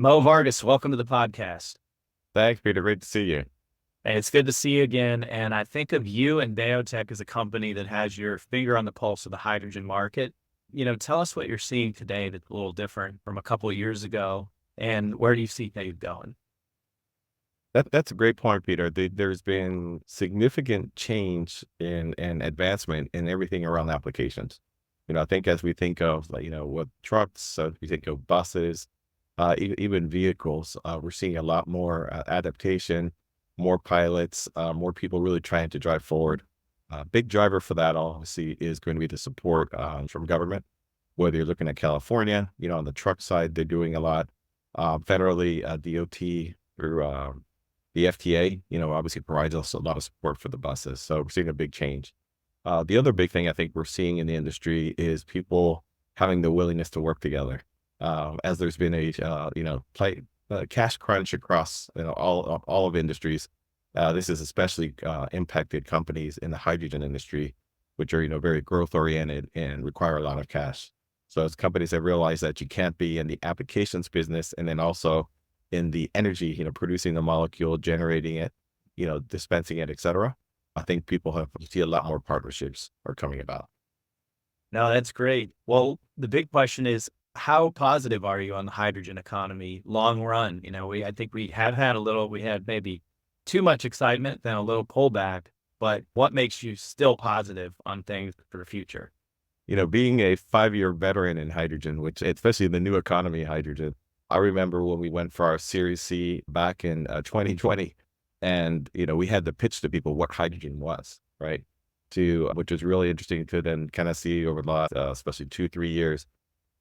Mo Vargas, welcome to the podcast. Thanks, Peter. Great to see you. Hey, it's good to see you again. And I think of you and biotech as a company that has your finger on the pulse of the hydrogen market. Tell us what you're seeing today that's a little different from a couple of years ago, and where do you see things going? That's a great point, Peter. There's been significant change and advancement in everything around applications. I think as we think of what trucks, we think of buses, even vehicles, we're seeing a lot more adaptation, more pilots, more people really trying to drive forward. Big driver for that, obviously, is going to be the support from government. Whether you're looking at California, on the truck side, they're doing a lot. Federally, DOT through the FTA, obviously provides us a lot of support for the buses. So we're seeing a big change. The other big thing I think we're seeing in the industry is people having the willingness to work together. As there's been cash crunch across all of industries. This has especially impacted companies in the hydrogen industry, which are very growth oriented and require a lot of cash. So as companies have realized that you can't be in the applications business and then also in the energy, producing the molecule, generating it, dispensing it, et cetera. I think people have see a lot more partnerships are coming about. No, that's great. Well, the big question is, how positive are you on the hydrogen economy long run? I think we had maybe too much excitement, then a little pullback, but what makes you still positive on things for the future? Being a 5-year veteran in hydrogen, which especially in the new economy hydrogen, I remember when we went for our Series C back in 2020, and we had to pitch to people what hydrogen was, right? To which was really interesting to then kind of see over the last, especially 2-3 years,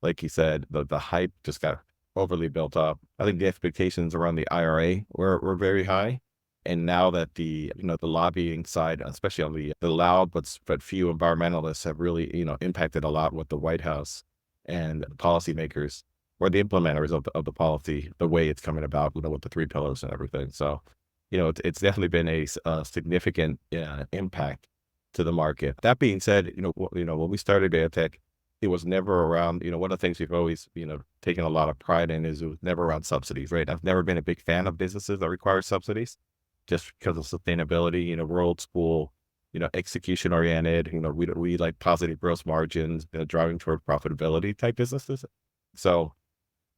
like you said, the hype just got overly built up. I think the expectations around the IRA were very high. And now that the lobbying side, especially on the loud but few environmentalists have really, impacted a lot with the White House and policymakers or the implementers of the policy, the way it's coming about, with the three pillars and everything. So, it's definitely been a significant impact to the market. That being said, when we started biotech, it was never around, one of the things we've always, taken a lot of pride in is it was never around subsidies, right? I've never been a big fan of businesses that require subsidies just because of sustainability. We're old school, execution oriented, we like positive gross margins, driving toward profitability type businesses. So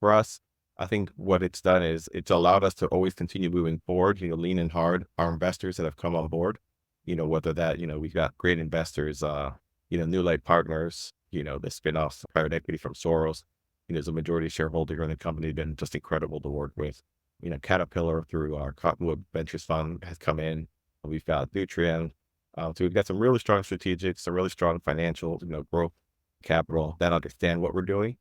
for us, I think what it's done is it's allowed us to always continue moving forward, leaning hard. Our investors that have come on board, whether that, we've got great investors, New Light Partners, the spinoffs, private equity from Soros, as a majority shareholder in the company, been just incredible to work with. Caterpillar through our Cottonwood Ventures Fund has come in. We've got Nutrien. So we've got some really strong strategics, some really strong financial, growth capital that understand what we're doing.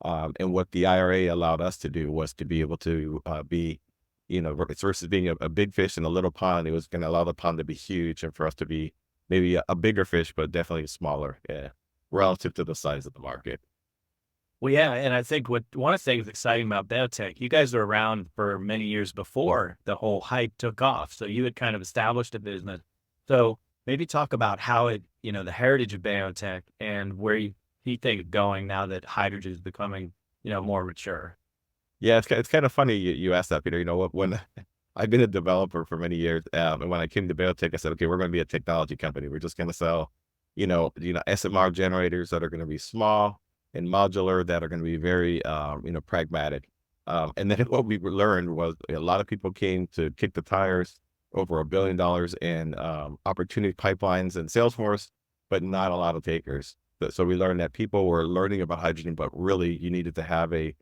And what the IRA allowed us to do was to be able to be, it's versus being a big fish in a little pond, it was going to allow the pond to be huge and for us to be maybe a bigger fish, but definitely smaller, relative to the size of the market. Well, yeah, and I think what one of the things exciting about biotech, you guys were around for many years before the whole hype took off. So you had kind of established a business. So maybe talk about how the heritage of biotech and where you see things going now that hydrogen is becoming, more mature. Yeah, it's kind of funny you asked that, Peter. When I've been a developer for many years, and when I came to biotech, I said, okay, we're going to be a technology company. We're just going to sell, SMR generators that are going to be small and modular, that are going to be very, pragmatic. And then what we learned was a lot of people came to kick the tires, over $1 billion in opportunity pipelines and Salesforce, but not a lot of takers. So we learned that people were learning about hydrogen, but really you needed to have a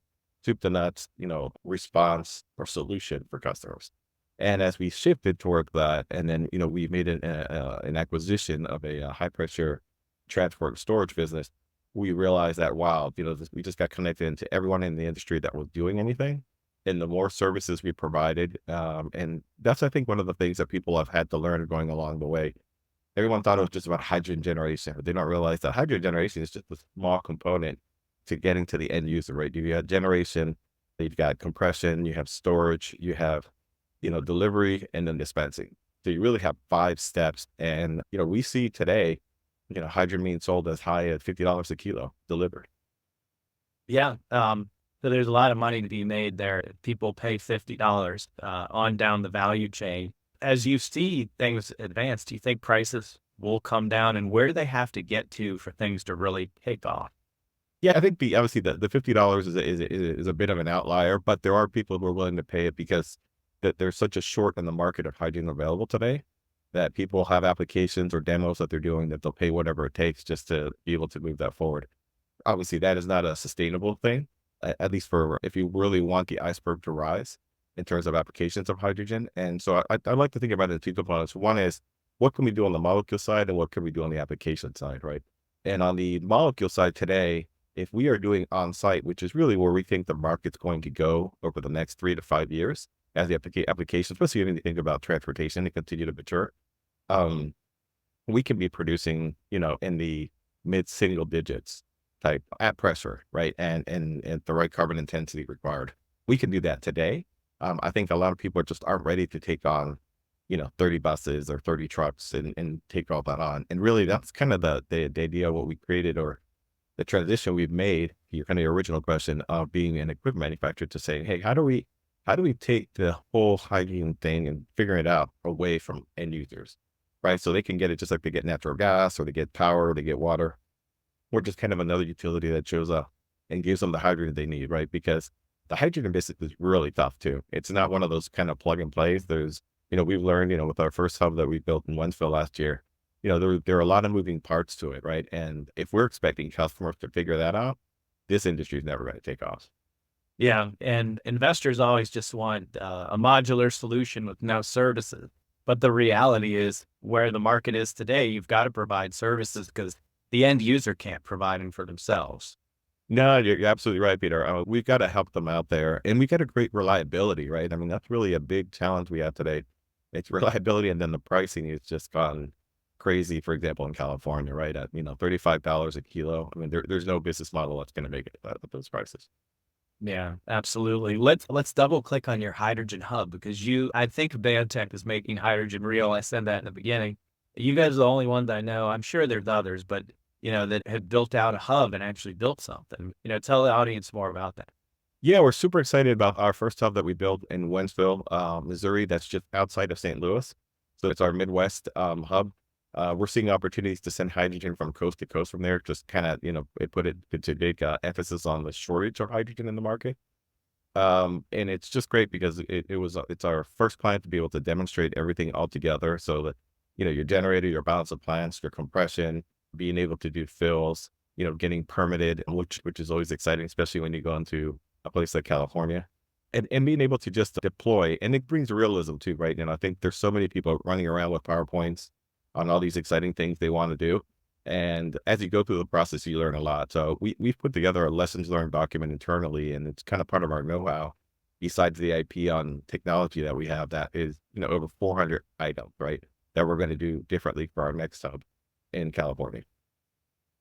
soup to nuts, response or solution for customers. And as we shifted toward that, and then, we made an acquisition of a high pressure transport and storage business, we realized that, wow, we just got connected into everyone in the industry that was doing anything. And the more services we provided, and that's, I think, one of the things that people have had to learn going along the way. Everyone thought it was just about hydrogen generation, but they don't realize that hydrogen generation is just a small component to getting to the end user, right? You got generation, you've got compression, you have storage, you have, delivery, and then dispensing. So you really have 5 steps. And, we see today, hydrogen being sold as high as $50 a kilo delivered. Yeah. So there's a lot of money to be made there. People pay $50 on down the value chain. As you see things advance, do you think prices will come down, and where do they have to get to for things to really take off? Yeah, I think obviously the $50 is a bit of an outlier, but there are people who are willing to pay it because that there's such a short in the market of hydrogen available today that people have applications or demos that they're doing that they'll pay whatever it takes just to be able to move that forward. Obviously, that is not a sustainable thing, at least for if you really want the iceberg to rise in terms of applications of hydrogen. And so I like to think about it in two components. One is what can we do on the molecule side and what can we do on the application side, right? And on the molecule side today, if we are doing on site, which is really where we think the market's going to go over the next 3 to 5 years, as the application, especially when you think about transportation, and continue to mature, um, we can be producing, in the mid single digits type at pressure, right? And the right carbon intensity required. We can do that today. I think a lot of people just aren't ready to take on, 30 buses or 30 trucks and take all that on. And really that's kind of the idea of what we created, or the transition we've made, your kind of your original question of being an equipment manufacturer, to saying, hey, how do we take the whole hydrogen thing and figure it out away from end users, right? So they can get it just like they get natural gas or they get power, or they get water, or just kind of another utility that shows up and gives them the hydrogen they need, right? Because the hydrogen business is really tough too. It's not one of those kind of plug and plays. We've learned, with our first hub that we built in Wentzville last year, there are a lot of moving parts to it, right? And if we're expecting customers to figure that out, this industry is never going to take off. Yeah, and investors always just want a modular solution with no services. But the reality is, where the market is today, you've got to provide services because the end user can't provide them for themselves. No, you're absolutely right, Peter. We've got to help them out there, and we got to create reliability, right? I mean, that's really a big challenge we have today. It's reliability, and then the pricing has just gone crazy. For example, in California, right at $35 a kilo. I mean, there's no business model that's going to make it at those prices. Yeah, absolutely. Let's double click on your hydrogen hub because I think Biotech is making hydrogen real. I said that in the beginning. You guys are the only ones I know. I'm sure there's others, but that have built out a hub and actually built something. Tell the audience more about that. Yeah, we're super excited about our first hub that we built in Wentzville, Missouri. That's just outside of St. Louis. So it's our Midwest hub. We're seeing opportunities to send hydrogen from coast to coast from there. Just kind of, it put it into big emphasis on the shortage of hydrogen in the market. And it's just great because it's our first client to be able to demonstrate everything all together. So that, your generator, your balance of plants, your compression, being able to do fills, getting permitted, which is always exciting, especially when you go into a place like California, and being able to just deploy. And it brings realism too, right? And I think there's so many people running around with PowerPoints on all these exciting things they want to do. And as you go through the process, you learn a lot. So we've put together a lessons learned document internally, and it's kind of part of our know-how, besides the IP on technology that we have, that is, over 400 items, right? That we're going to do differently for our next hub in California.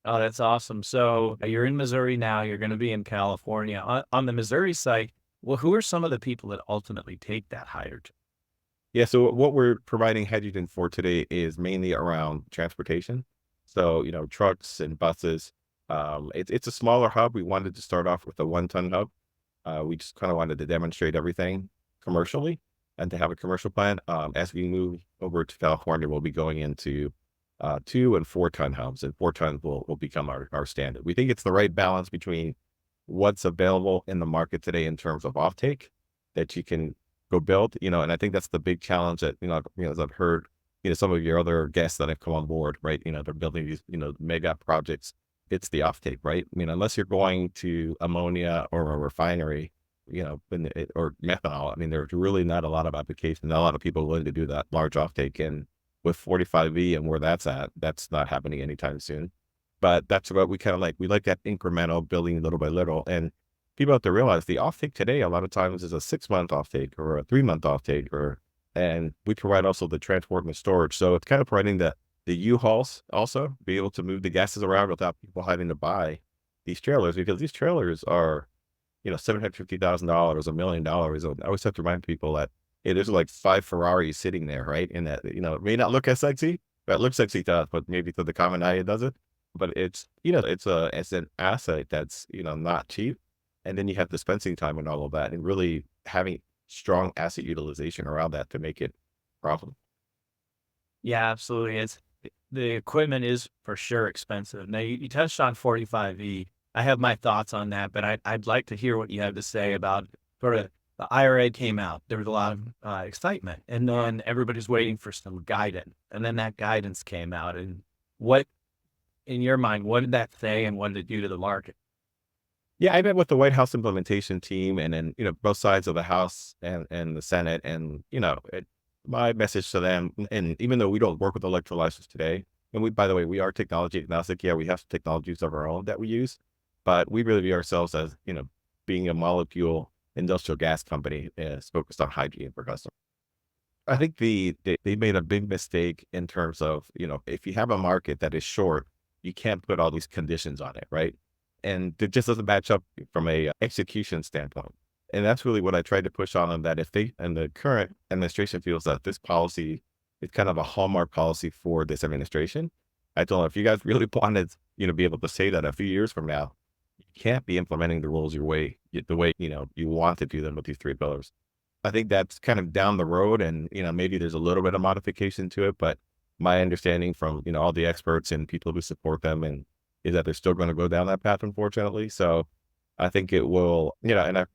Oh, that's awesome. So you're in Missouri now. You're going to be in California. On the Missouri site, well, who are some of the people that ultimately take that hydrogen? Yeah, so what we're providing hydrogen for today is mainly around transportation. So, trucks and buses. It's a smaller hub. We wanted to start off with a 1-ton hub. We just kind of wanted to demonstrate everything commercially and to have a commercial plan. As we move over to California, we'll be going into 2 and 4-ton hubs, and 4 tons will become our standard. We think it's the right balance between what's available in the market today in terms of offtake that you can go build, and I think that's the big challenge that, as I've heard, some of your other guests that have come on board, right? They're building these, mega projects. It's the offtake, right? I mean, unless you're going to ammonia or a refinery, or methanol, I mean, there's really not a lot of applications, not a lot of people willing to do that large offtake. And with 45V and where that's at, that's not happening anytime soon. But that's what we kind of like. We like that incremental building little by little. And people have to realize the offtake today, a lot of times, is a 6-month offtake or a 3-month offtake, and we provide also the transport and the storage. So it's kind of providing the U-Hauls also, be able to move the gases around without people having to buy these trailers, because these trailers are, $750,000, $1 million. I always have to remind people that, hey, there's like 5 Ferraris sitting there, right? And that, it may not look as sexy, but it looks sexy to us, but maybe to the common eye, it doesn't. But it's, it's an asset that's, not cheap. And then you have dispensing time and all of that, and really having strong asset utilization around that to make it profitable. Yeah, absolutely. The equipment is for sure expensive. Now you touched on 45E. I have my thoughts on that, but I'd like to hear what you have to say about sort of the IRA came out. There was a lot of excitement, and then everybody's waiting for some guidance, and then that guidance came out. And what, in your mind, what did that say, and what did it do to the market? Yeah, I met with the White House implementation team and then, both sides of the House and the Senate. And, my message to them, and even though we don't work with electrolyzers today, and by the way, we are technology agnostic. Yeah, we have some technologies of our own that we use, but we really view ourselves as, being a molecule industrial gas company is focused on hydrogen for customers. I think they made a big mistake in terms of, if you have a market that is short, you can't put all these conditions on it, right? And it just doesn't match up from a execution standpoint. And that's really what I tried to push on them, that if they and the current administration feels that this policy is kind of a hallmark policy for this administration, I told them, if you guys really wanted, be able to say that a few years from now, you can't be implementing the rules the way, you want to do them with these three pillars. I think that's kind of down the road, and, maybe there's a little bit of modification to it, but my understanding from, all the experts and people who support them and is that they're still going to go down that path, unfortunately. So I think it will, and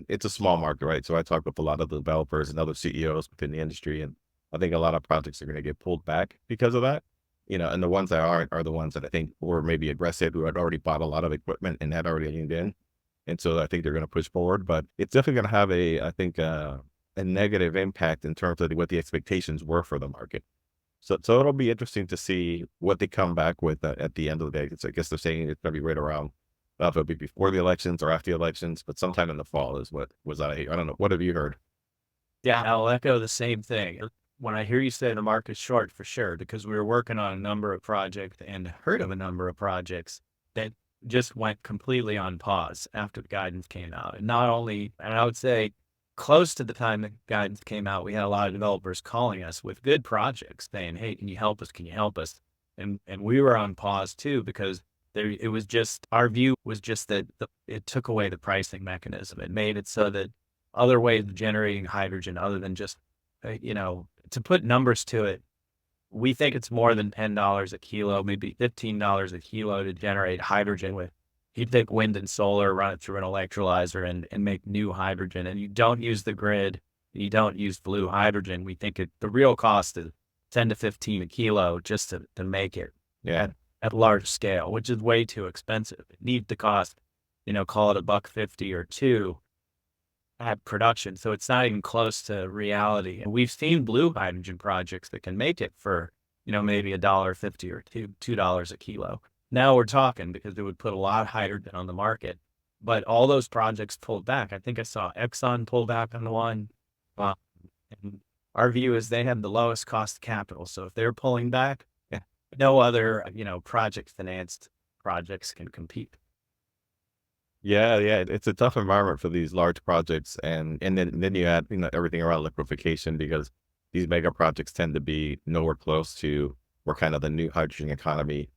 it's a small market, right? So I talk with a lot of the developers and other CEOs within the industry, and I think a lot of projects are going to get pulled back because of that. And the ones that aren't are the ones that I think were maybe aggressive, who had already bought a lot of equipment and had already leaned in. And so I think they're going to push forward, but it's definitely going to have I think, a negative impact in terms of what the expectations were for the market. So it'll be interesting to see what they come back with at the end of the day. I guess they're saying it's going to be right around, if it'll be before the elections or after the elections, but sometime in the fall is what was I don't know. What have you heard? Yeah, I'll echo the same thing. When I hear you say the market's short, for sure, because we were working on a number of projects and heard of a number of projects that just went completely on pause after the guidance came out. And not only, and I would say close to the time the guidance came out, we had a lot of developers calling us with good projects saying, "Hey, can you help us? Can you help us?" And we were on pause too, because it was just, our view was just that it took away the pricing mechanism. It made it so that other ways of generating hydrogen other than just, to put numbers to it, we think it's more than $10 a kilo, maybe $15 a kilo to generate hydrogen with. You take wind and solar, run it through an electrolyzer and make new hydrogen, and you don't use the grid, you don't use blue hydrogen. We think the real cost is 10 to 15 a kilo just to make it Yeah. at large scale, which is way too expensive. It needs to cost, call it a buck 50 or two at production. So it's not even close to reality. And we've seen blue hydrogen projects that can make it for, maybe $1.50 or $2 a kilo. Now we're talking, because it would put a lot of hydrogen on the market. But all those projects pulled back. I think I saw Exxon pull back on the one. Uh, and our view is they have the lowest cost of capital. So if they're pulling back, Yeah. no other, project financed projects can compete. Yeah, yeah. It's a tough environment for these large projects. And then you add, everything around liquefaction, because these mega projects tend to be nowhere close to where kind of the new hydrogen economy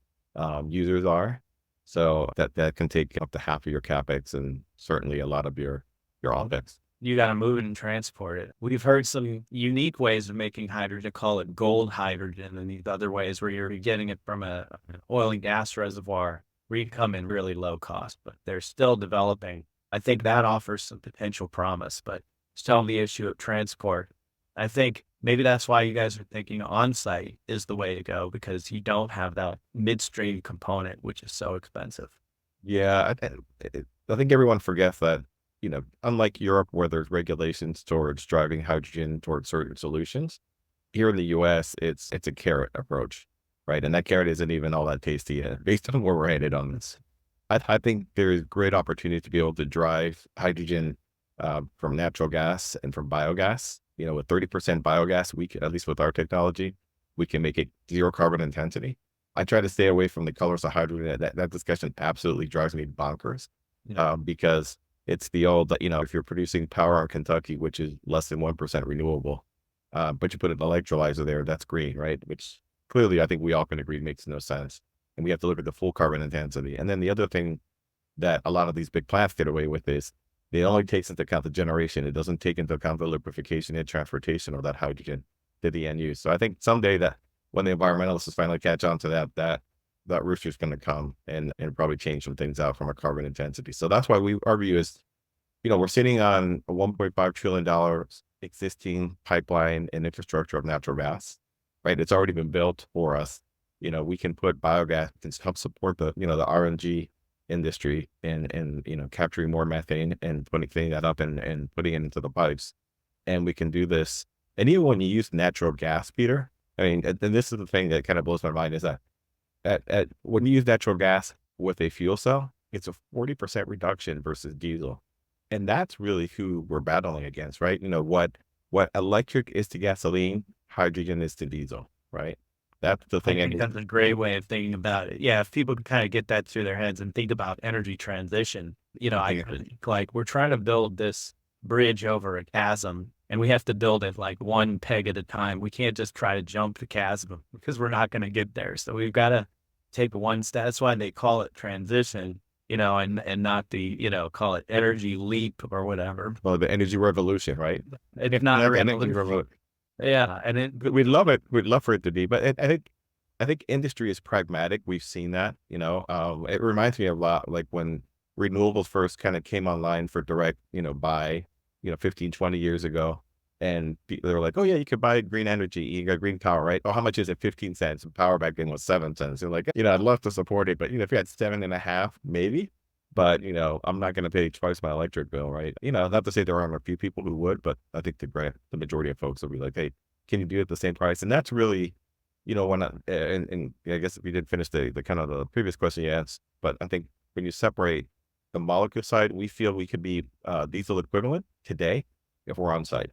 users are. So that can take up to half of your CapEx and certainly a lot of your OpEx. You got to move it and transport it. We've heard some unique ways of making hydrogen, call it gold hydrogen, and these other ways where you're getting it from an oil and gas reservoir where you come in really low cost, but they're still developing. I think that offers some potential promise, but still the issue of transport. I think maybe that's why you guys are thinking on-site is the way to go, because you don't have that midstream component, which is so expensive. Yeah, I think everyone forgets that, unlike Europe, where there's regulations towards driving hydrogen towards certain solutions, here in the US, it's a carrot approach, right? And that carrot isn't even all that tasty based on where we're headed on this. I think there is great opportunity to be able to drive hydrogen from natural gas and from biogas. With 30% biogas, we can, at least with our technology, we can make it zero carbon intensity. I try to stay away from the colors of hydrogen. That discussion absolutely drives me bonkers, Yeah. because it's the old, if you're producing power in Kentucky, which is less than 1% renewable, but you put an electrolyzer there, that's green, right? Which clearly I think we all can agree makes no sense. And we have to look at the full carbon intensity. And then the other thing that a lot of these big plants get away with is it only takes into account the generation. It doesn't take into account the liquefaction and transportation of that hydrogen to the end use. So I think someday that when the environmentalists finally catch on to that rooster's going to come and probably change some things out from a carbon intensity. So that's why our view is, we're sitting on a $1.5 trillion existing pipeline and infrastructure of natural gas, right? It's already been built for us. We can put biogas and help support the RNG industry and capturing more methane and cleaning that up and putting it into the pipes. And we can do this. And even when you use natural gas, Peter, I mean, and this is the thing that kind of blows my mind is that when you use natural gas with a fuel cell, it's a 40% reduction versus diesel. And that's really who we're battling against, right? What electric is to gasoline, hydrogen is to diesel, right? That's the I thing. think that's a great way of thinking about it. Yeah, if people can kind of get that through their heads and think about energy transition, I think like we're trying to build this bridge over a chasm and we have to build it like one peg at a time. We can't just try to jump the chasm because we're not going to get there. So we've got to take one step. That's why they call it transition, and not the, call it energy leap or whatever. Well, the energy revolution, right? It's not a Energy revolution. revolution. Yeah. And We'd love it. We'd love for it to be, but I think industry is pragmatic. We've seen that, it reminds me a lot like when renewables first kind of came online for direct, buy, 15, 20 years ago. And they were like, oh yeah, you could buy green energy, you got green power, right? Oh, how much is it? 15 cents. And power back then was 7 cents. They're like, I'd love to support it, but if you had 7.5, maybe, but I'm not going to pay twice my electric bill, right? Not to say there aren't a few people who would, but I think the majority of folks will be like, hey, can you do it at the same price? And that's really, when and I guess we did finish the kind of the previous question you asked, but I think when you separate the molecule side, we feel we could be diesel equivalent today if we're on site.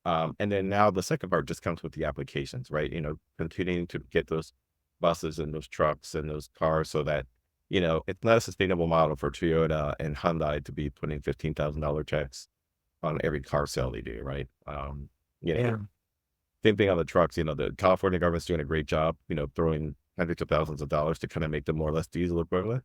And then now the second part just comes with the applications, right? Continuing to get those buses and those trucks and those cars so that, it's not a sustainable model for Toyota and Hyundai to be putting $15,000 checks on every car sale they do, right? yeah. Same thing on the trucks. The California government's doing a great job, throwing hundreds of thousands of dollars to kind of make them more or less diesel equivalent.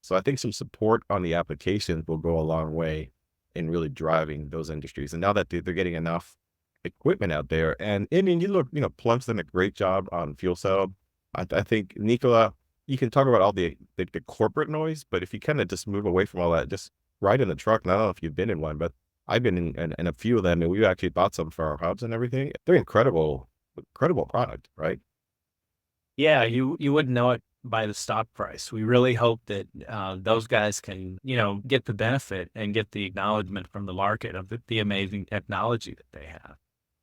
So I think some support on the applications will go a long way in really driving those industries. And now that they're getting enough equipment out there, and I mean, you look, Plump's done a great job on fuel cell. I think Nikola, you can talk about all the corporate noise, but if you kind of just move away from all that, just ride in the truck. And I don't know if you've been in one, but I've been in a few of them, and we actually bought some for our hubs and everything. They're incredible product, right? Yeah, you wouldn't know it by the stock price. We really hope that those guys can, get the benefit and get the acknowledgement from the market of the amazing technology that they have.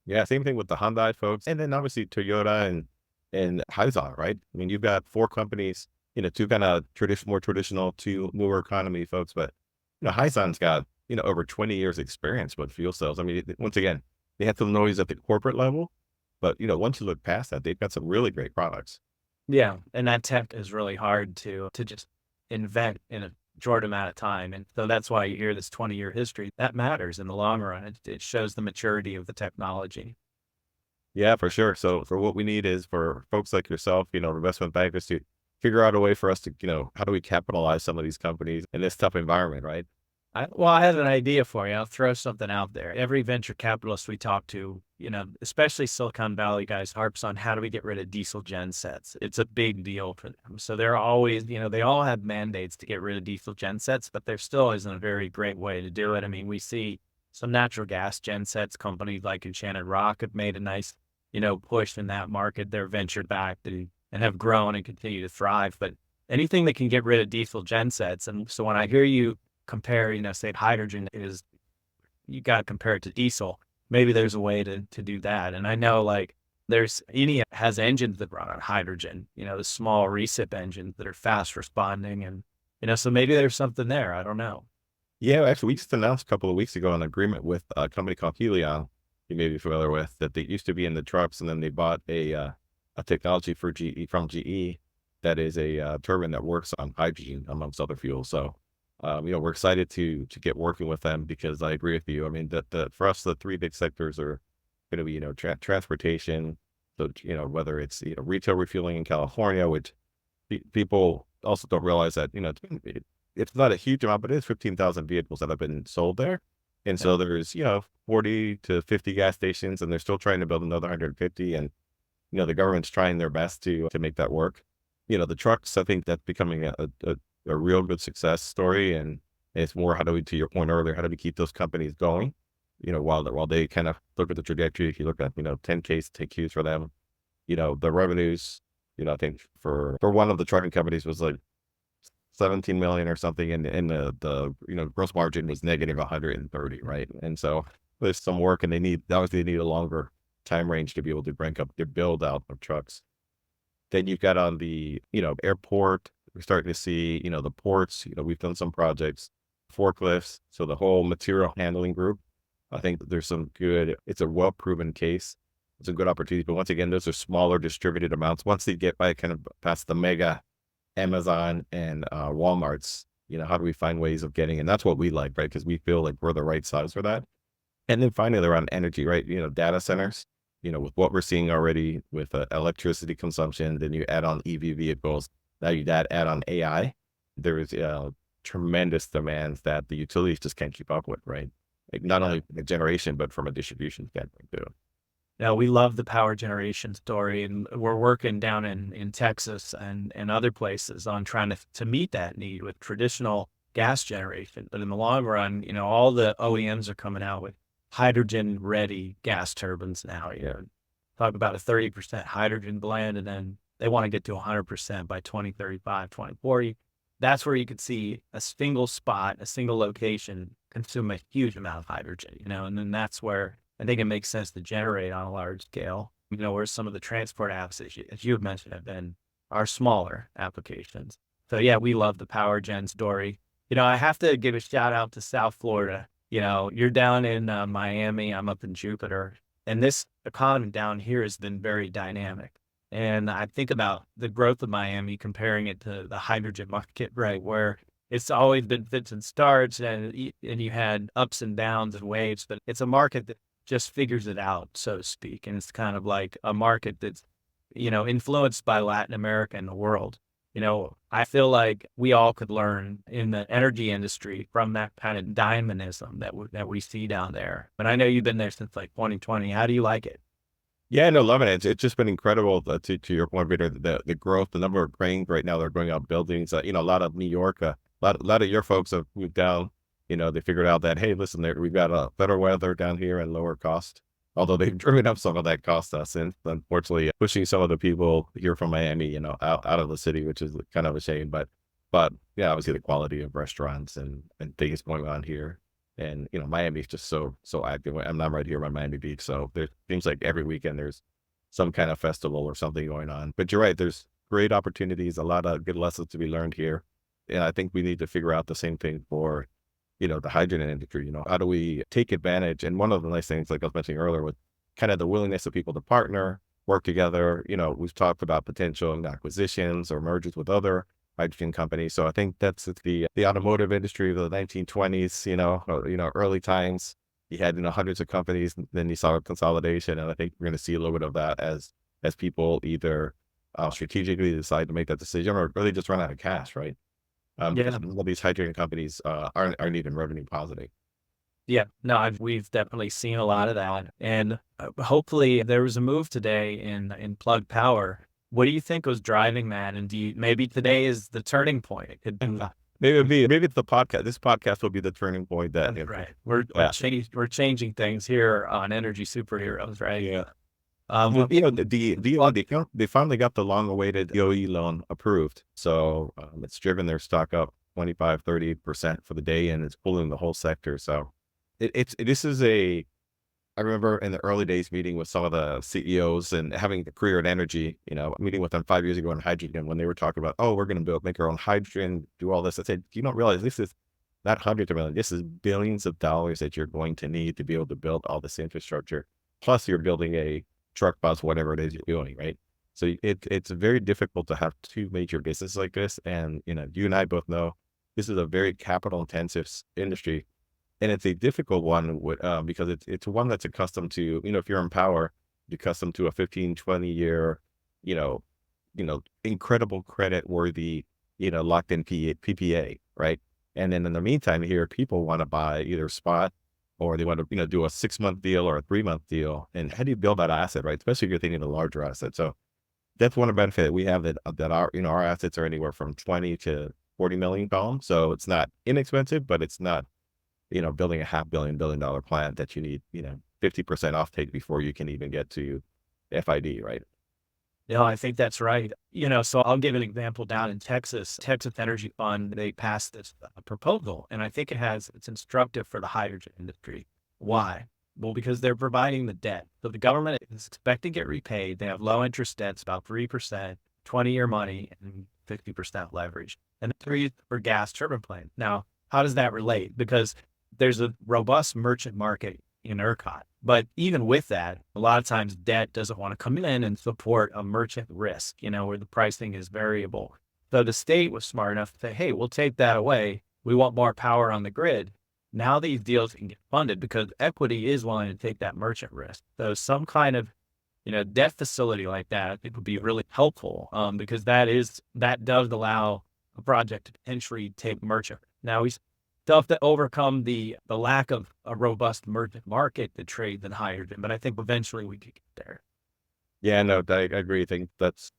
Yeah, same thing with the Hyundai folks, and then obviously Toyota and Hyzon, right? I mean, you've got four companies, two kind of more traditional, two newer economy folks, but Hyzon's got over 20 years experience with fuel cells. I mean, once again, they have some noise at the corporate level, but once you look past that, they've got some really great products. Yeah, and that tech is really hard to just invent in a short amount of time, and so that's why you hear this 20-year history. That matters in the long run. It shows the maturity of the technology. Yeah, for sure. So for what we need is for folks like yourself, investment bankers to figure out a way for us to, how do we capitalize some of these companies in this tough environment, right? I have an idea for you. I'll throw something out there. Every venture capitalist we talk to, especially Silicon Valley guys, harps on how do we get rid of diesel gen sets? It's a big deal for them. So they're always, they all have mandates to get rid of diesel gen sets, but there still isn't a very great way to do it. I mean, we see some natural gas gen sets companies like Enchanted Rock have made a nice, push in that market. They're venture backed and have grown and continue to thrive. But anything that can get rid of diesel gen sets. And so when I hear you compare, say hydrogen is, you got to compare it to diesel. Maybe there's a way to do that. And I know like there's Eni has engines that run on hydrogen, the small recip engines that are fast responding. And, so maybe there's something there. I don't know. Yeah, actually, we just announced a couple of weeks ago an agreement with a company called Helion, you may be familiar with, that they used to be in the trucks, and then they bought a technology from GE that is a turbine that works on hydrogen amongst other fuels. So, we're excited to get working with them because I agree with you. I mean, that for us, the three big sectors are going to be, transportation. So, whether it's retail refueling in California, which people also don't realize that it's not a huge amount, but it is 15,000 vehicles that have been sold there. And Yeah. so there's, 40 to 50 gas stations, and they're still trying to build another 150. And, the government's trying their best to make that work. The trucks, I think that's becoming a real good success story. And it's more, how do we, to your point earlier, how do we keep those companies going? While they kind of look at the trajectory, if you look at, 10Ks, 10Qs for them, the revenues, I think for one of the trucking companies was like 17 million or something. And the gross margin was negative 130. Right. And so there's some work, and obviously they need a longer time range to be able to crank up their build out of trucks. Then you've got on the, airport, we're starting to see, the ports, we've done some projects, forklifts. So the whole material handling group, I think there's it's a well-proven case. It's a good opportunity. But once again, those are smaller distributed amounts. Once they get by kind of past the mega Amazon and Walmarts, how do we find ways of getting, and that's what we like, right? Because we feel like we're the right size for that. And then finally, around energy, right? Data centers, with what we're seeing already with electricity consumption, then you add on EV vehicles, now you add on AI. There is tremendous demands that the utilities just can't keep up with, right? Like not Yeah. only from a generation, but from a distribution standpoint too. Now we love the power generation story, and we're working down in Texas and other places on trying to meet that need with traditional gas generation. But in the long run, all the OEMs are coming out with hydrogen ready gas turbines now. Talk about a 30% hydrogen blend, and then they want to get to 100% by 2035, 2040. That's where you could see a single spot, a single location consume a huge amount of hydrogen, and then that's where I think it makes sense to generate on a large scale, where some of the transport apps, as you have mentioned, are smaller applications. So yeah, we love the power gen story. I have to give a shout out to South Florida. You're down in Miami, I'm up in Jupiter, and this economy down here has been very dynamic. And I think about the growth of Miami, comparing it to the hydrogen market, right, where it's always been fits and starts, and you had ups and downs and waves, but it's a market that just figures it out, so to speak. And it's kind of like a market that's, influenced by Latin America and the world. I feel like we all could learn in the energy industry from that kind of dynamism that we see down there. But I know you've been there since like 2020. How do you like it? Yeah, no, loving it. It's just been incredible to your point, Peter, the growth, the number of cranes right now, they're going out buildings. A lot of New York, a lot of your folks have moved down. They figured out that, hey, listen, we've got better weather down here and lower cost. Although they've driven up some of that cost since, unfortunately, pushing some of the people here from Miami, out of the city, which is kind of a shame. But yeah, obviously the quality of restaurants and things going on here. And, Miami is just so active. I'm right here on Miami Beach. So there seems like every weekend there's some kind of festival or something going on. But you're right, there's great opportunities, a lot of good lessons to be learned here. And I think we need to figure out the same thing for, the hydrogen industry. How do we take advantage? And one of the nice things, like I was mentioning earlier, with kind of the willingness of people to partner, work together, we've talked about potential acquisitions or mergers with other hydrogen companies. So I think that's the automotive industry of the 1920s, early times. You had, hundreds of companies, and then you saw a consolidation. And I think we're going to see a little bit of that as people either strategically decide to make that decision, or really just run out of cash, right? Because Yeah. a lot of these hydrogen companies aren't even revenue positive. Yeah, no, we've definitely seen a lot of that, and hopefully there was a move today in Plug Power. What do you think was driving that? And maybe today is the turning point? It could be. Maybe it's the podcast. This podcast will be the turning point that, That's right. We're yeah, we're changing things here on Energy Superheroes, right? yeah. Well, Um, they finally got the long-awaited DOE loan approved. So it's driven their stock up 25-30% for the day, and it's pulling the whole sector. So this is I remember in the early days meeting with some of the CEOs and having a career in energy, meeting with them 5 years ago on hydrogen, when they were talking about, oh, we're going to make our own hydrogen, do all this. I said, you don't realize this is not hundreds of millions. This is billions of dollars that you're going to need to be able to build all this infrastructure. Plus you're building a truck bus, whatever it is you're doing. Right. So it's very difficult to have two major businesses like this. And, you and I both know this is a very capital intensive industry. And it's a difficult one because it's one that's accustomed to, if you're in power, you're accustomed to a 15, 20 year, you know, incredible credit worthy, locked in PPA, right? And then in the meantime, here people want to buy either spot or they want to, do a 6-month deal or a 3-month deal. And how do you build that asset, right? Especially if you're thinking a larger asset. So that's one benefit that we have that our, our assets are anywhere from 20 to 40 million pounds. So it's not inexpensive, but it's not, building a $500 million plant that you need, 50% offtake before you can even get to FID, right? No, I think that's right. So I'll give an example down in Texas. Texas Energy Fund, they passed this proposal, and I think it's instructive for the hydrogen industry. Why? Well, because they're providing the debt. So the government is expecting to get repaid. They have low interest debts, about 3%, 20-year money, and 50% leverage. And three for gas turbine plants. Now, how does that relate? Because there's a robust merchant market in ERCOT. But even with that, a lot of times debt doesn't want to come in and support a merchant risk, where the pricing is variable. So the state was smart enough to say, hey, we'll take that away. We want more power on the grid. Now these deals can get funded because equity is willing to take that merchant risk. So some kind of, debt facility like that, it would be really helpful because that does allow a project to potentially take merchant. Now we still have to overcome the lack of a robust merchant market to trade in hydrogen, but I think eventually we could get there. Yeah, no, I agree. I think that's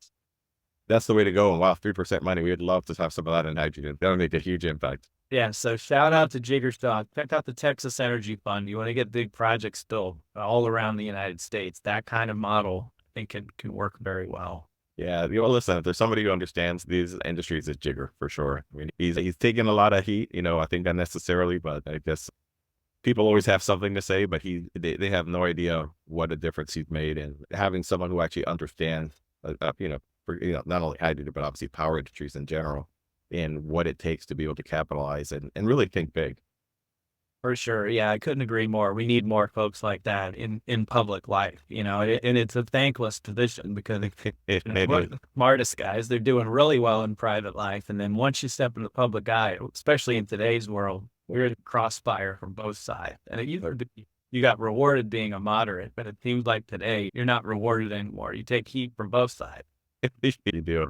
the way to go. And wow, 3% money. We'd love to have some of that in hydrogen. That would make a huge impact. Yeah, so shout out to Jiggerstock. Check out the Texas Energy Fund. You want to get big projects built all around the United States. That kind of model, I think, can work very well. Yeah, listen, if there's somebody who understands these industries, it's Jigger for sure. I mean, he's taking a lot of heat, I think unnecessarily, but I guess people always have something to say, but they have no idea what a difference he's made. And having someone who actually understands, not only hydrogen, but obviously power industries in general and what it takes to be able to capitalize and really think big. For sure. Yeah, I couldn't agree more. We need more folks like that in public life, and it's a thankless position because one of the smartest guys, they're doing really well in private life. And then once you step in the public eye, especially in today's world, we're at crossfire from both sides. And you got rewarded being a moderate, but it seems like today you're not rewarded anymore. You take heat from both sides. You do.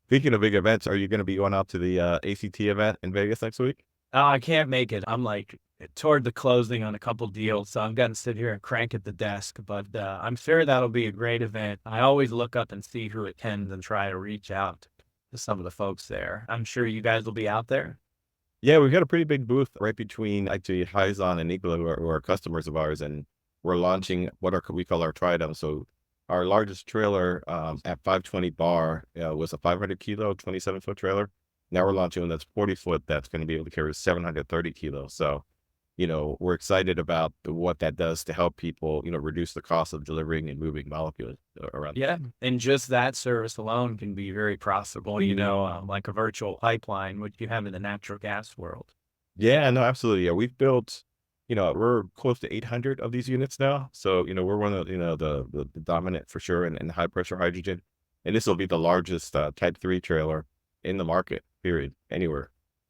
Speaking of big events, are you going to be going out to the ACT event in Vegas next week? Oh, I can't make it. I'm like toward the closing on a couple deals, so I'm going to sit here and crank at the desk. But I'm sure that'll be a great event. I always look up and see who attends and try to reach out to some of the folks there. I'm sure you guys will be out there. Yeah, we've got a pretty big booth right between actually Hyzon and Nikola, who are customers of ours, and we're launching we call our Tridem. So our largest trailer at 520 bar was a 500 kilo, 27-foot trailer. Now we're launching one that's 40-foot that's going to be able to carry 730 kilos. So, we're excited about what that does to help people, reduce the cost of delivering and moving molecules around. Yeah, and just that service alone can be very profitable, like a virtual pipeline, which you have in the natural gas world. Yeah, no, absolutely. Yeah, we've built, we're close to 800 of these units now. So, we're one of, the dominant for sure in high pressure hydrogen. And this will be the largest Type 3 trailer in the market, period, anywhere.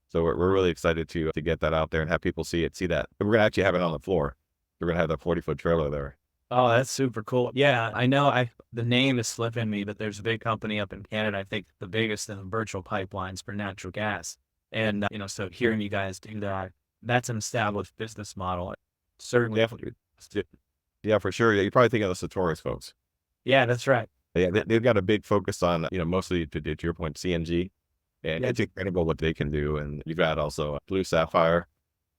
So we're really excited to get that out there and have people see that. And we're going to actually have it on the floor. We're going to have that 40-foot trailer there. Oh, that's super cool. Yeah, I know the name is slipping me, but there's a big company up in Canada, I think the biggest in virtual pipelines for natural gas. And, so hearing you guys do that, that's an established business model. Certainly. Definitely. Yeah, for sure. Yeah, you probably think of the Sartorius folks. Yeah, that's right. Yeah, they've got a big focus on, mostly to your point, CNG. And Yeah. it's incredible what they can do. And you've got also Blue Sapphire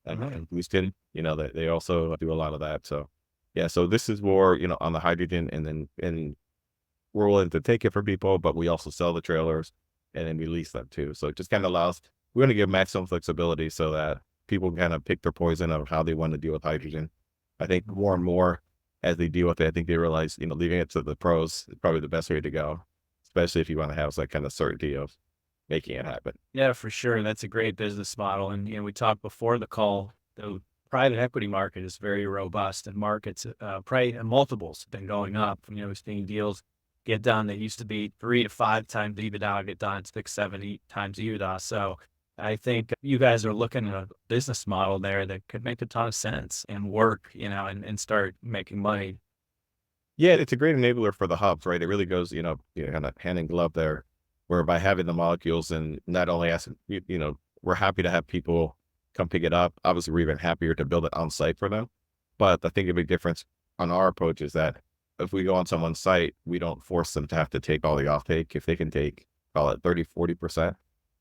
and Houston, they also do a lot of that. So, yeah, so this is more, on the hydrogen and we're willing to take it for people, but we also sell the trailers and then release them too. So it just kind of we want to give maximum flexibility so that people kind of pick their poison of how they want to deal with hydrogen. I think more and more as they deal with it, I think they realize, leaving it to the pros is probably the best way to go, especially if you want to have that kind of certainty of making it happen. Yeah, for sure. That's a great business model. And, we talked before the call, the private equity market is very robust and markets, and multiples have been going up. We're seeing deals get done that used to be 3 to 5 times EBITDA, get done 6, 7, 8 times EBITDA. So I think you guys are looking at a business model there that could make a ton of sense and work, and start making money. Yeah, it's a great enabler for the hubs, right? It really goes, kind of hand in glove there. where by having the molecules and not only as, we're happy to have people come pick it up. Obviously, we're even happier to build it on site for them. But I think a big difference on our approach is that if we go on someone's site, we don't force them to have to take all the offtake. If they can take, call it 30, 40%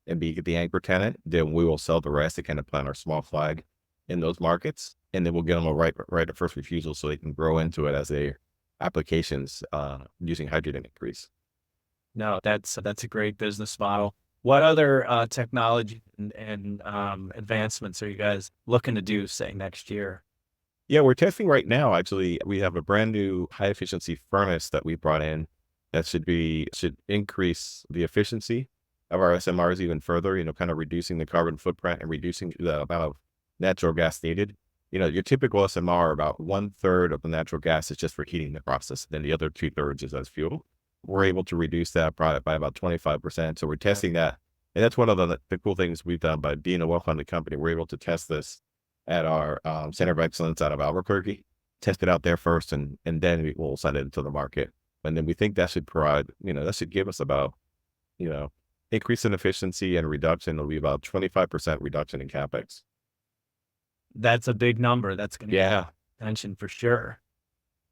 and be the anchor tenant, then we will sell the rest to kind of plant our small flag in those markets. And then we'll get them a right of first refusal so they can grow into it as they applications using hydrogen increase. No, that's a great business model. What other technology and advancements are you guys looking to do, say, next year? Yeah, we're testing right now. Actually, we have a brand new high efficiency furnace that we brought in that should increase the efficiency of our SMRs even further, kind of reducing the carbon footprint and reducing the amount of natural gas needed. Your typical SMR, about 1/3 of the natural gas is just for heating the process. Then the other 2/3 is as fuel. We're able to reduce that product by about 25%. So we're testing that. And that's one of the cool things we've done by being a well-funded company. We're able to test this at our Center of Excellence out of Albuquerque, test it out there first, and then we will send it into the market. And then we think that should provide, that should give us about, you know, increase in efficiency and reduction. It'll be about 25% reduction in CapEx. That's a big number. That's going to get Yeah. attention for sure.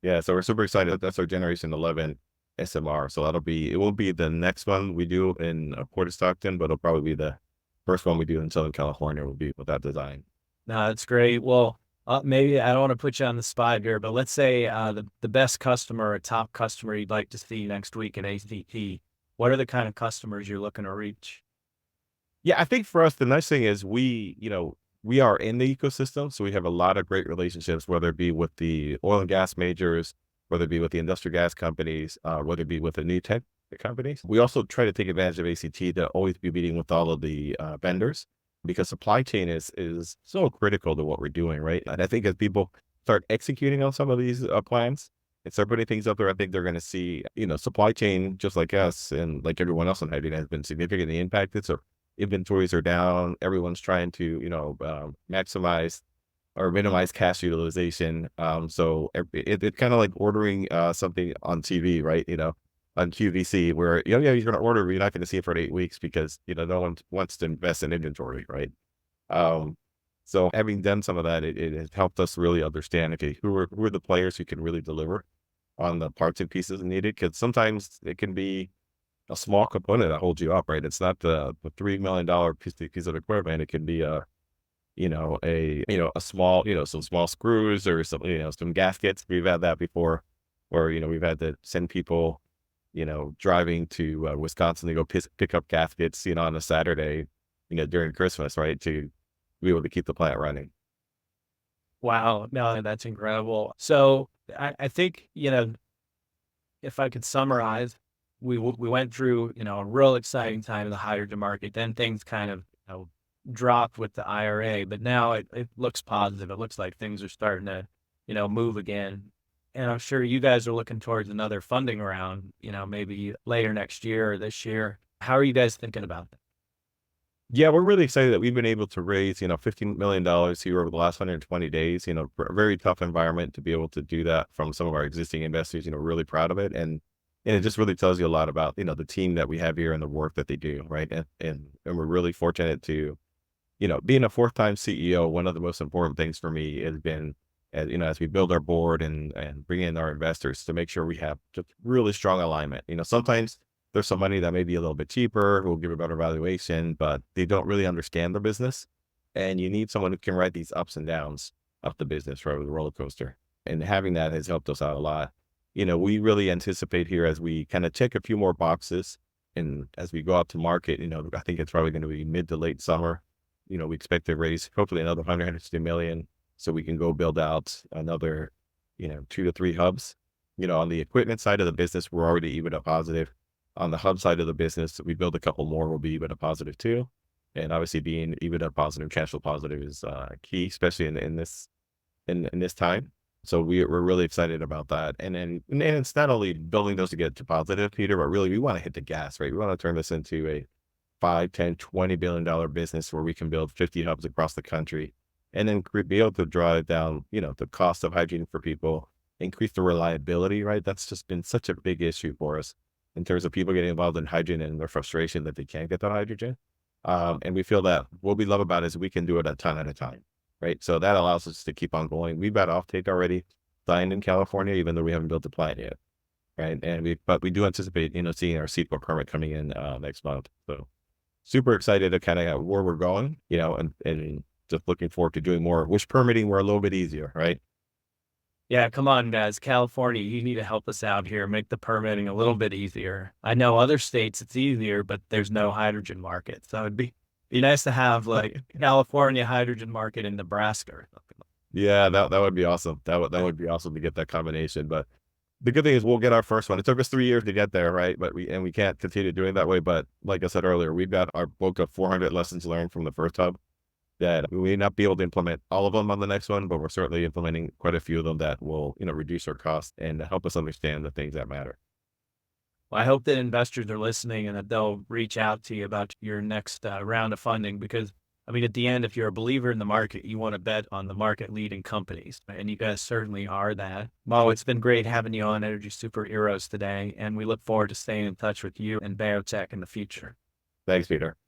Yeah. So we're super excited. That's our Generation 11 SMR. So it will be the next one we do in Port of Stockton, but it'll probably be the first one we do in Southern California will be with that design. No, that's great. Well, maybe I don't want to put you on the spot here, but let's say the best customer, a top customer you'd like to see next week at ACT. What are the kind of customers you're looking to reach? Yeah, I think for us, the nice thing is we are in the ecosystem. So we have a lot of great relationships, whether it be with the oil and gas majors, whether it be with the industrial gas companies, whether it be with the new tech companies. We also try to take advantage of ACT to always be meeting with all of the vendors because supply chain is so critical to what we're doing, right? And I think as people start executing on some of these plans and start putting things up there, I think they're going to see, supply chain, just like us and like everyone else in hydrogen, has been significantly impacted. So inventories are down. Everyone's trying to, maximize or minimize cash utilization. So it's kind of like ordering something on TV, right? On QVC where, yeah, you're going to order, but you're not going to see it for 8 weeks because, no one wants to invest in inventory, right? So having done some of that, it has helped us really understand, okay, who are the players who can really deliver on the parts and pieces needed? Because sometimes it can be a small component that holds you up, right? It's not the $3 million piece of equipment. It can be a small, some small screws or some, some gaskets. We've had that before where, we've had to send people, driving to Wisconsin to go pick up gaskets, on a Saturday, during Christmas, right? To be able to keep the plant running. Wow, no, that's incredible. So I think, if I could summarize, we went through, a real exciting time in the hydrogen market. Then things kind of, dropped with the IRA, but now it looks positive. It looks like things are starting to, move again. And I'm sure you guys are looking towards another funding round, maybe later next year or this year. How are you guys thinking about that? Yeah, we're really excited that we've been able to raise, $15 million here over the last 120 days, for a very tough environment to be able to do that from some of our existing investors, really proud of it. And it just really tells you a lot about, the team that we have here and the work that they do. Right. And we're really fortunate to, being a fourth time CEO, one of the most important things for me has been, as we build our board and bring in our investors to make sure we have just really strong alignment. Sometimes there's some money that may be a little bit cheaper, who will give a better valuation, but they don't really understand the business. And you need someone who can ride these ups and downs of the business, right, with the roller coaster. And having that has helped us out a lot. We really anticipate here as we kind of check a few more boxes and as we go out to market, I think it's probably going to be mid to late summer. We expect to raise hopefully another 150 million so we can go build out another, 2 to 3 hubs. On the equipment side of the business, we're already EBITDA positive. On the hub side of the business, we build a couple more, we'll be EBITDA positive too. And obviously being EBITDA positive, cash flow positive is key, especially in this time. So we're really excited about that. And it's not only building those to get to positive, Peter, but really we want to hit the gas, right? We want to turn this into a 5, 10, $20 billion business where we can build 50 hubs across the country and then be able to drive down, the cost of hydrogen for people, increase the reliability, right? That's just been such a big issue for us. in terms of people getting involved in hydrogen and their frustration that they can't get that hydrogen. And we feel that what we love about it is we can do it a ton at a time, right? So that allows us to keep on going. We've got offtake already signed in California, even though we haven't built the plant yet, right? But we do anticipate, seeing our CEQA permit coming in next month. So super excited to kind of where we're going, and just looking forward to doing more, which permitting we're a little bit easier, right? Yeah, come on, guys. California, you need to help us out here, make the permitting a little bit easier. I know other states it's easier, but there's no hydrogen market. So it'd be nice to have like California hydrogen market in Nebraska or something. Yeah, that would be awesome. That would be awesome to get that combination. But the good thing is we'll get our first one. It took us 3 years to get there, right? But we can't continue doing that way. But like I said earlier, we've got our book of 400 lessons learned from the first hub that we may not be able to implement all of them on the next one, but we're certainly implementing quite a few of them that will, reduce our costs and help us understand the things that matter. Well, I hope that investors are listening and that they'll reach out to you about your next round of funding because, I mean, at the end, if you're a believer in the market, you want to bet on the market leading companies. And you guys certainly are that. Mo, it's been great having you on Energy Superheroes today. And we look forward to staying in touch with you and biotech in the future. Thanks, Peter.